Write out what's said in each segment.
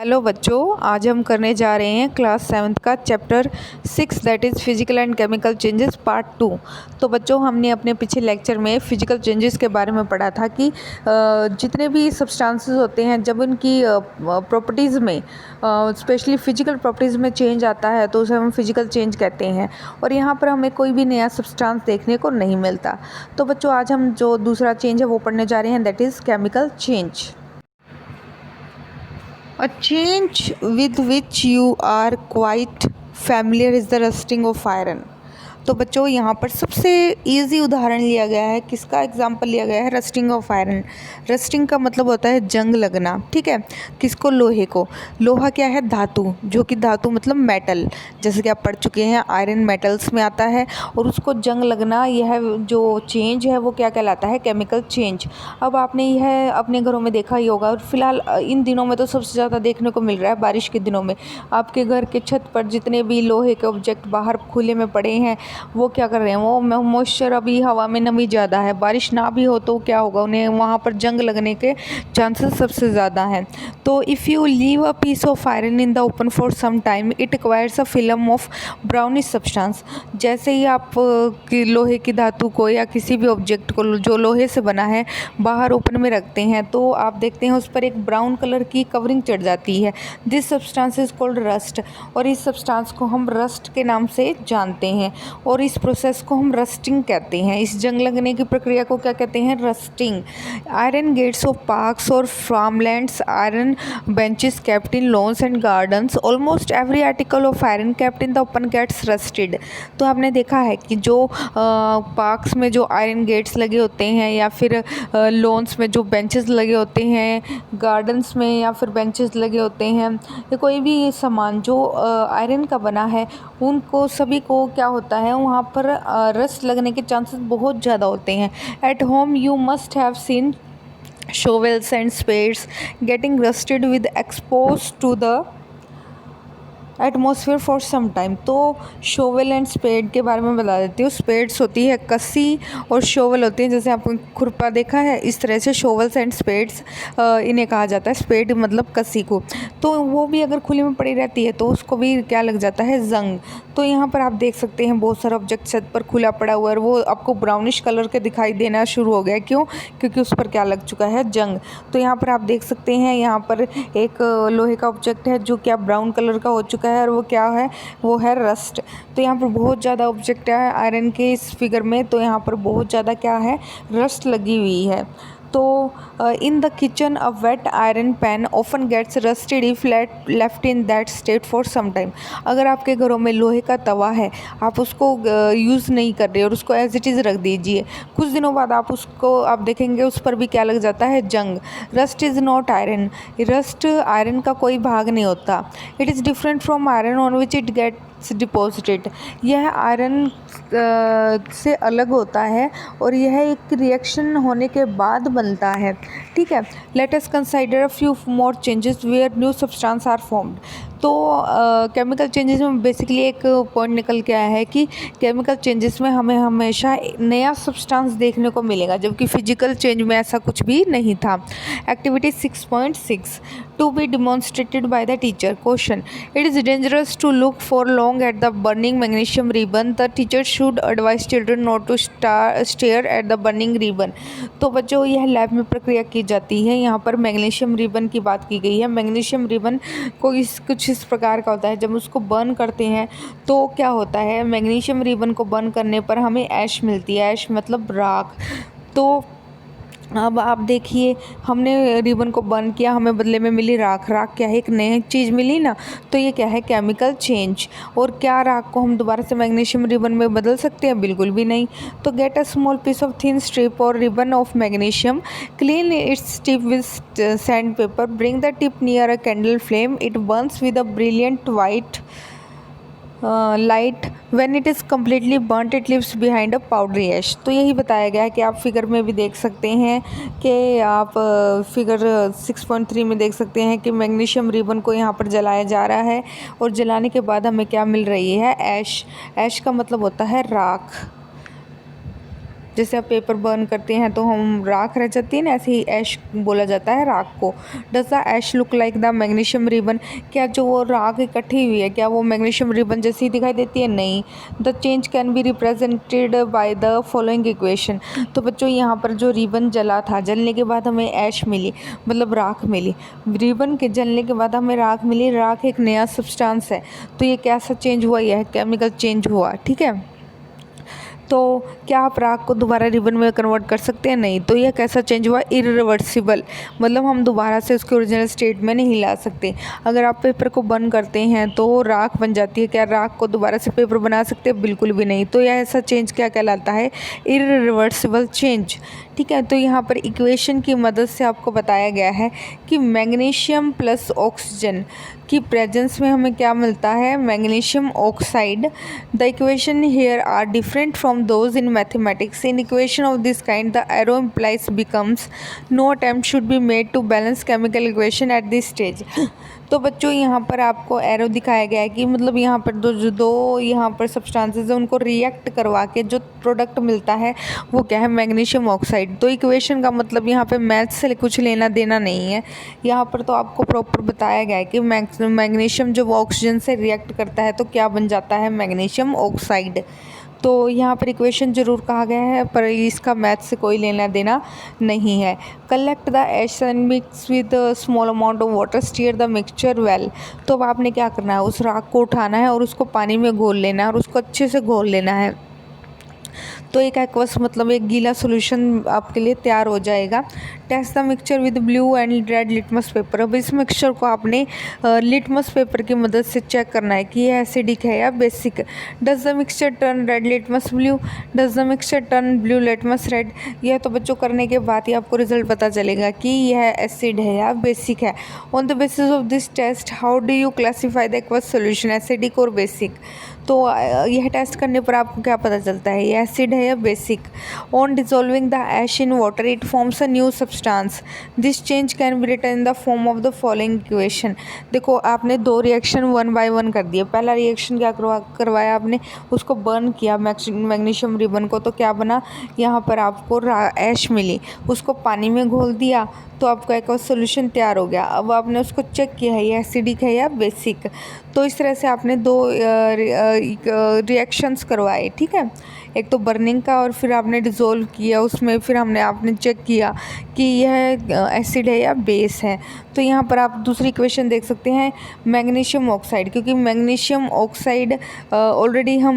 Hello बच्चों, आज हम करने जा रहे हैं क्लास 7th का chapter 6 that is physical and chemical changes part 2। तो बच्चों, हमने अपने पिछले लेक्चर में फिजिकल चेंजेस के बारे में पढ़ा था कि जितने भी सब्सटेंसेस होते हैं जब उनकी प्रॉपर्टीज़ में स्पेशली फिजिकल प्रॉपर्टीज़ में चेंज आता है तो उसे हम फिजिकल चेंज कहते हैं। और यहाँ पर हमें कोई भी नया सब्सटेंस देखने को नहीं मिलता। तो बच्चों, आज हम जो दूसरा चेंज है वो पढ़ने जा रहे हैं, that is chemical change. A change with which you are quite familiar is the rusting of iron। तो बच्चों, यहाँ पर सबसे इजी उदाहरण लिया गया है, किसका एग्जाम्पल लिया गया है? Rusting of iron. रस्टिंग का मतलब होता है जंग लगना, ठीक है। किसको? लोहे को। लोहा क्या है? धातु, जो कि धातु मतलब मेटल, जैसे कि आप पढ़ चुके हैं आयरन मेटल्स में आता है। और उसको जंग लगना, यह जो चेंज है वो क्या कहलाता है? Chemical change. अब आपने यह अपने घरों में देखा ही होगा, और फिलहाल इन दिनों में तो सबसे ज़्यादा देखने को मिल रहा है बारिश के दिनों में। आपके घर के छत पर जितने भी लोहे के ऑब्जेक्ट बाहर खुले में पड़े हैं वो क्या कर रहे हैं? वो मॉइस्चर, अभी हवा में नमी ज़्यादा है, बारिश ना भी हो तो क्या होगा? उन्हें वहाँ पर जंग लगने के चांसेस सबसे ज़्यादा हैं। तो if you leave a piece of iron in the open for some time it acquires a film of brownish substance. जैसे ही आप लोहे की धातु को या किसी भी ऑब्जेक्ट को जो लोहे से बना है बाहर ओपन में रखते हैं तो आप देखते हैं उस पर एक ब्राउन कलर की कवरिंग चढ़ जाती है। This substance is called rust. और इस सब्सटेंस को हम रस्ट के नाम से जानते हैं, और इस प्रोसेस को हम रस्टिंग कहते हैं। इस जंग लगने की प्रक्रिया को क्या कहते हैं? Rusting. Iron gates of parks और farmlands, iron benches kept in lawns and gardens, almost every article of iron kept in the open gets rusted। तो आपने देखा है कि जो पार्क्स में जो आयरन गेट्स लगे होते हैं, या फिर लॉन्स में जो बेंचेस लगे होते हैं, गार्डन्स में या फिर बेंचेस लगे होते हैं, या कोई भी सामान जो आयरन का बना है, उनको सभी को क्या होता है? वहाँ पर रस्ट लगने के चांसेस बहुत ज़्यादा होते हैं। At home you must have seen shovels and spades getting rusted with exposed to the atmosphere for some time. तो शोवेल एंड स्पेड के बारे में बता देती हूँ। स्पेड्स होती है कसी, और शोवल होती है, जैसे आपने खुरपा देखा है इस तरह से शोवल्स एंड स्पेड्स इन्हें कहा जाता है। स्पेड मतलब कसी को। तो वो भी अगर खुली में पड़ी रहती है तो उसको भी क्या लग जाता है? जंग। तो यहाँ पर आप देख सकते हैं बहुत सारा ऑब्जेक्ट छत पर खुला पड़ा हुआ है, वो आपको ब्राउनिश कलर के दिखाई देना शुरू हो गया। क्यों? क्योंकि उस पर क्या लग चुका है? जंग। तो यहाँ पर आप देख सकते हैं, यहाँ पर एक लोहे का ऑब्जेक्ट है जो क्या ब्राउन कलर का हो चुका है, और वो क्या है? वो है रस्ट। तो यहाँ पर बहुत ज़्यादा ऑब्जेक्ट है आयरन के इस फिगर में, तो यहाँ पर बहुत ज़्यादा क्या है? रस्ट लगी हुई है। तो in the kitchen a wet iron pan often gets rusted if left in that state for some time. अगर आपके घरों में लोहे का तवा है, आप उसको यूज़ नहीं कर रहे और उसको एज इट इज़ रख दीजिए, कुछ दिनों बाद आप देखेंगे उस पर भी क्या लग जाता है? जंग। Rust is not iron. Rust iron का कोई भाग नहीं होता। It is different from iron on which it gets deposited. यह आयरन से अलग होता है और यह एक रिएक्शन होने के बाद बनता है, ठीक है। Let us consider a few more changes where new substance are formed. तो केमिकल चेंजेस में बेसिकली एक पॉइंट निकल के आया है कि केमिकल चेंजेस में हमें हमेशा नया सब्सटेंस देखने को मिलेगा, जबकि फिजिकल चेंज में ऐसा कुछ भी नहीं था। Activity 6.6 to be demonstrated by the teacher. Question: it is dangerous to look for long at the burning magnesium ribbon. The teacher should advise children not to stare at the burning ribbon. तो बच्चों, यह lab में प्रक्रिया की जाती है। यहाँ पर मैग्नीशियम रिबन की बात की गई है। मैग्नीशियम रिबन को कुछ इस प्रकार का होता है, जब उसको बर्न करते हैं तो क्या होता है? मैग्नीशियम रिबन को बर्न करने पर हमें ऐश मिलती है। ऐश मतलब राख। तो अब आप देखिए, हमने रिबन को बर्न किया, हमें बदले में मिली राख। राख क्या है? एक नई चीज़ मिली ना। तो ये क्या है? Chemical change. और क्या राख को हम दोबारा से मैग्नीशियम रिबन में बदल सकते हैं? बिल्कुल भी नहीं। तो get a small piece of thin strip और ribbon of magnesium, clean its tip with sandpaper, bring the tip near a candle flame, it burns with a brilliant white light. When it is completely burnt it leaves behind a powdery ash. तो यही बताया गया है कि आप figure में भी देख सकते हैं कि आप फिगर 6.3 में देख सकते हैं कि मैग्नीशियम रिबन को यहाँ पर जलाया जा रहा है, और जलाने के बाद हमें क्या मिल रही है? ऐश। ऐश का मतलब होता है राख। जैसे आप पेपर बर्न करते हैं तो हम राख रह जाती है ना, ऐसे ही ऐश बोला जाता है राख को। Does the ash look like the magnesium ribbon, क्या जो वो राख इकट्ठी हुई है क्या वो मैग्नीशियम रिबन जैसी दिखाई देती है? नहीं। The change can be represented by the following equation. तो बच्चों यहाँ पर जो रिबन जला था, जलने के बाद हमें ऐश मिली, मतलब राख मिली। रिबन के जलने के बाद हमें राख मिली। राख एक नया सब्सटेंस है, तो ये कैसा चेंज हुआ? यह केमिकल चेंज हुआ। ठीक है, तो क्या आप राख को दोबारा रिबन में कन्वर्ट कर सकते हैं? नहीं। तो यह कैसा चेंज हुआ? इरिवर्सिबल, मतलब हम दोबारा से उसके ओरिजिनल स्टेट में नहीं ला सकते। अगर आप पेपर को बर्न करते हैं तो राख बन जाती है, क्या राख को दोबारा से पेपर बना सकते हैं? बिल्कुल भी नहीं। तो यह ऐसा चेंज क्या कहलाता है? Irreversible change. ठीक है, तो यहाँ पर इक्वेशन की मदद से आपको बताया गया है कि मैग्नीशियम प्लस ऑक्सीजन की प्रेजेंस में हमें क्या मिलता है? Magnesium oxide. The equation here are different from those in mathematics. In equation of this kind the arrow implies becomes no attempt should be made to balance chemical equation at this stage. तो बच्चों यहाँ पर आपको arrow दिखाया गया है कि मतलब यहाँ पर दो यहाँ पर सब्सटेंसेस है, उनको रिएक्ट करवा के जो प्रोडक्ट मिलता है वो क्या है? Magnesium oxide. तो इक्वेशन का मतलब यहाँ पे मैथ से कुछ लेना देना नहीं है, यहाँ पर तो आपको प्रॉपर बताया गया है कि मैग्नीशियम जब ऑक्सीजन से रिएक्ट करता है तो क्या बन जाता है? Magnesium oxide. तो यहाँ पर इक्वेशन ज़रूर कहा गया है पर इसका मैथ से कोई लेना देना नहीं है। Collect the ash and mix with small amount of water, stir the mixture well. तो अब आपने क्या करना है? उस राख को उठाना है और उसको पानी में घोल लेना है और उसको अच्छे से घोल लेना है। तो एक एक्वस मतलब एक गीला सोल्यूशन आपके लिए तैयार हो जाएगा। Test the mixture with blue and red litmus paper. अब इस मिक्सचर को आपने लिटमस पेपर की मदद से चेक करना है कि ये एसिडिक है या basic. Does the mixture turn red litmus blue, does the mixture turn blue litmus red. यह तो बच्चों करने के बाद ही आपको रिजल्ट पता चलेगा कि यह एसिड है या बेसिक है। On the basis of this test how do you classify the aqueous solution, acidic or basic. तो यह टेस्ट करने पर आपको क्या पता चलता है ये एसिड है या basic. On dissolving the ash in water it forms a new substance, this change can be written in the form of the following equation. देखो आपने दो रिएक्शन 1 बाय 1 कर दिए। पहला रिएक्शन क्या करवाया आपने? उसको बर्न किया मैग्नीशियम रिबन को, तो क्या बना? यहाँ पर आपको ऐश मिली, उसको पानी में घोल दिया तो आपका एक और सोल्यूशन तैयार हो गया। अब आपने उसको चेक किया है ये एसिडिक है या बेसिक। तो इस तरह से आपने दो रिएक्शंस करवाए। ठीक है, एक तो बर्निंग का और फिर आपने डिज़ोल्व किया उसमें, फिर आपने चेक किया कि यह एसिड है या बेस है। तो यहाँ पर आप दूसरी इक्वेशन देख सकते हैं मैग्नीशियम ऑक्साइड, क्योंकि मैग्नीशियम ऑक्साइड ऑलरेडी हम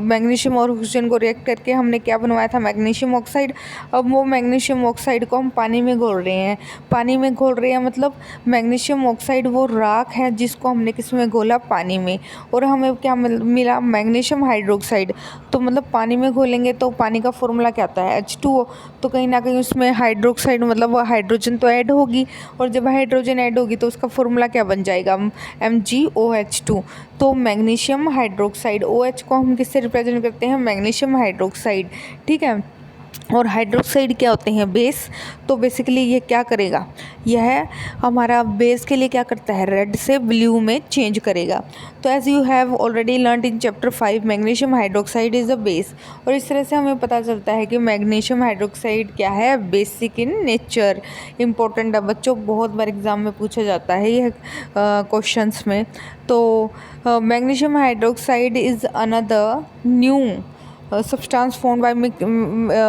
मैग्नीशियम और ऑक्सीजन को रिएक्ट करके हमने क्या बनवाया था? Magnesium oxide. अब वो मैग्नीशियम ऑक्साइड को हम पानी में घोल रहे हैं। पानी में घोल रहे हैं मतलब मैग्नीशियम ऑक्साइड वो राख है जिसको हमने किस में घोला? पानी में। और हमें क्या मिला? Magnesium hydroxide. तो मतलब पानी में घोलेंगे तो पानी का फॉर्मूला क्या आता है? H2O। तो कहीं ना कहीं उसमें हाइड्रोक्साइड मतलब हाइड्रोजन तो ऐड होगी, और जब हाइड्रोजन ऐड होगी तो उसका फॉर्मूला क्या बन जाएगा? MgOH2। तो मैग्नीशियम हाइड्रोक्साइड, OH को हम किससे रिप्रेजेंट करते हैं? Magnesium hydroxide. ठीक है, और हाइड्रोक्साइड क्या होते हैं? बेस। तो बेसिकली ये क्या करेगा? यह हमारा बेस के लिए क्या करता है? रेड से ब्लू में चेंज करेगा। तो as you have already learned in chapter 5 magnesium hydroxide is a base. और इस तरह से हमें पता चलता है कि मैग्नीशियम हाइड्रोक्साइड क्या है? Basic in nature. इंपॉर्टेंट है बच्चों, बहुत बार एग्जाम में पूछा जाता है यह क्वेश्चंस में। तो magnesium hydroxide is another new substance formed by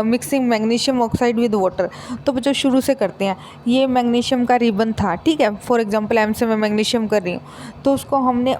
mixing magnesium oxide with water. तो बच्चों शुरू से करते हैं। ये मैग्नीशियम का रिबन था, ठीक है, फॉर एग्जांपल M से मैं मैग्नीशियम कर रही हूँ, तो उसको हमने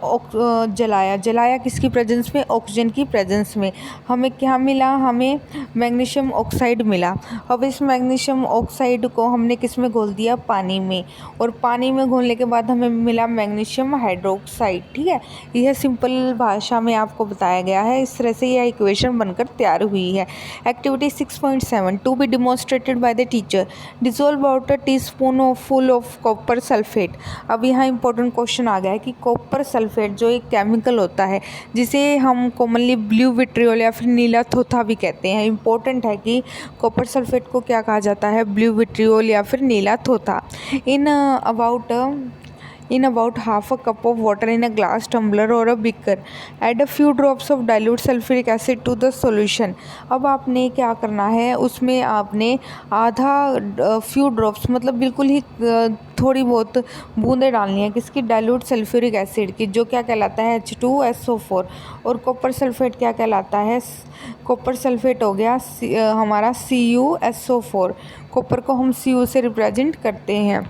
जलाया किसकी प्रेजेंस में? ऑक्सीजन की प्रेजेंस में। हमें क्या मिला? हमें मैग्नीशियम ऑक्साइड मिला। अब इस मैग्नीशियम ऑक्साइड को हमने किस में घोल दिया? पानी में। और पानी में घोलने के बाद हमें मिला मैग्नीशियम हाइड्रोक्साइड। ठीक है, यह सिंपल भाषा में आपको बताया गया है। इस तरह से यह इक्वेशन बनकर तैयार हुई है। Activity 6.7 to be demonstrated by the teacher, dissolve water teaspoon full of copper sulphate. अब यहाँ इंपॉर्टेंट क्वेश्चन आ गया है कि कॉपर सल्फेट जो एक केमिकल होता है जिसे हम कॉमनली ब्लू विट्रियोल या फिर नीला थोथा भी कहते हैं। इंपॉर्टेंट है कि कॉपर सल्फेट को क्या कहा जाता है? ब्लू विट्रियोल या फिर नीला थोथा। in about half a cup of water in a glass tumbler or a beaker. Add a few drops of dilute sulfuric acid to the solution. अब आपने क्या करना है, उसमें आपने आधा फ्यू ड्रॉप्स मतलब बिल्कुल ही थोड़ी बहुत बूंदें डालनी है किसकी, डाइल्यूट सल्फ्यूरिक एसिड की, जो क्या कहलाता है H2SO4। और कॉपर सल्फेट क्या कहलाता है, कॉपर सल्फेट हो गया हमारा CuSO4। कॉपर को हम Cu से रिप्रेजेंट करते हैं।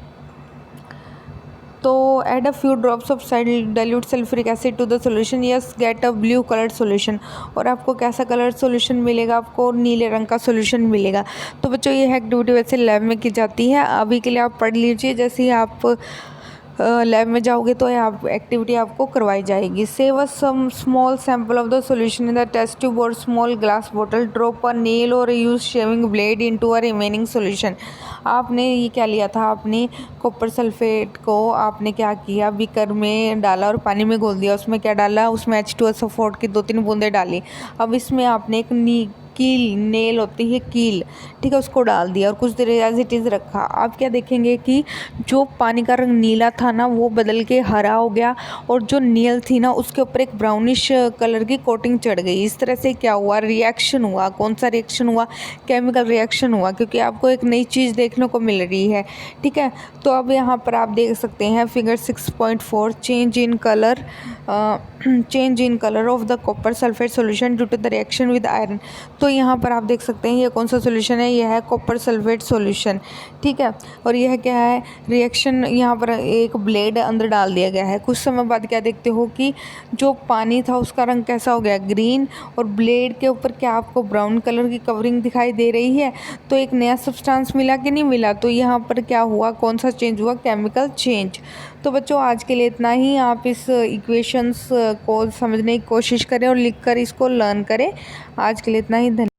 तो add a few drops of dilute sulphuric acid to the solution, yes get a blue coloured solution. और आपको कैसा कलर्ड सोल्यूशन मिलेगा, आपको नीले रंग का सोल्यूशन मिलेगा। तो बच्चों ये एक्टिविटी वैसे लैब में की जाती है, अभी के लिए आप पढ़ लीजिए, जैसे ही आप लैब में जाओगे तो आप एक्टिविटी आपको करवाई जाएगी। Save a some small sample of the solution in the test tube और small glass bottle, drop a nail और use shaving blade into a remaining solution. आपने ये क्या लिया था, आपने कॉपर सल्फेट को आपने क्या किया, बीकर में डाला और पानी में घोल दिया। उसमें क्या डाला, उसमें H2SO4 की 2-3 बूंदें डाली। अब इसमें आपने एक कील, नेल होती है कील, ठीक है, उसको डाल दिया और कुछ देर एज इट इज़ रखा। आप क्या देखेंगे कि जो पानी का रंग नीला था ना वो बदल के हरा हो गया, और जो नेल थी ना उसके ऊपर एक ब्राउनिश कलर की कोटिंग चढ़ गई। इस तरह से क्या हुआ, रिएक्शन हुआ। कौन सा रिएक्शन हुआ, केमिकल रिएक्शन हुआ, क्योंकि आपको एक नई चीज़ देखने को मिल रही है, ठीक है। तो अब यहाँ पर आप देख सकते हैं figure 6.4, change in colour of the copper sulphate solution due to the reaction with iron. तो यहाँ पर आप देख सकते हैं ये कौन सा सोल्यूशन है, यह है कॉपर सल्फेट सोल्यूशन, ठीक है। और यह क्या है, रिएक्शन, यहाँ पर एक ब्लेड अंदर डाल दिया गया है। कुछ समय बाद क्या देखते हो कि जो पानी था उसका रंग कैसा हो गया, ग्रीन, और ब्लेड के ऊपर क्या आपको ब्राउन कलर की कवरिंग दिखाई दे रही है। तो एक नया सब्सटेंस मिला कि नहीं मिला, तो यहाँ पर क्या हुआ, कौन सा चेंज हुआ, केमिकल चेंज। तो बच्चों आज के लिए इतना ही। आप इस इक्वेशंस को समझने की कोशिश करें और लिखकर इसको लर्न करें। आज के लिए इतना ही। धन्यवाद।